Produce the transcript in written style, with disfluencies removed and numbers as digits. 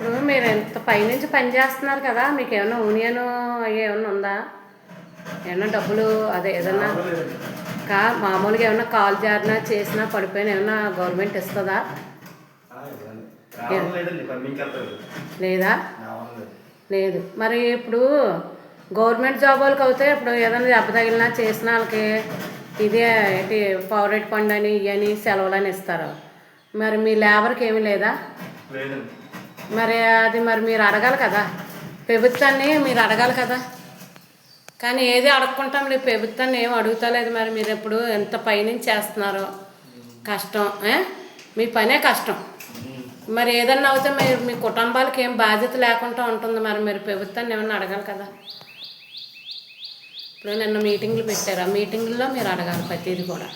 ఇప్పుడు మీరు ఎంత పైనుంచి పని చేస్తున్నారు కదా, మీకు ఏమైనా యూనియన్ అవి ఏమన్నా ఉందా? ఏమన్నా డబ్బులు అదే ఏదన్నా మామూలుగా ఏమన్నా కాల్ జారినా చేసినా పడిపోయినా ఏమన్నా గవర్నమెంట్ ఇస్తుందా? లేదా? లేదు. మరి ఇప్పుడు గవర్నమెంట్ జాబ్ వాళ్ళకి అయితే ఇప్పుడు ఏదైనా దెబ్బ తగిలినా చేసిన వాళ్ళకి ఇదే ఏంటి పౌరేట్ ఫండ్ అని ఇవని సెలవులని ఇస్తారు. మరి మీ లేబర్కి ఏమీ లేదా? మరి అది మరి మీరు అడగాలి కదా, ప్రభుత్వాన్ని మీరు అడగాలి కదా. కానీ ఏది అడగకుంటాం లేదు, ప్రభుత్వాన్ని ఏం అడుగుతలేదు. మరి మీరు ఎప్పుడు ఎంత పైనుంచి చేస్తున్నారో కష్టం, మీ పనే కష్టం. మరి ఏదన్నా అవుతే మీరు మీ కుటుంబాలకు ఏం బాధ్యత లేకుండా ఉంటుంది. మరి మీరు ప్రభుత్వాన్ని ఏమన్నా అడగాలి కదా. ఇప్పుడు నిన్న మీటింగ్లు పెట్టారు, ఆ మీటింగుల్లో మీరు అడగాలి ప్రతిదీ కూడా.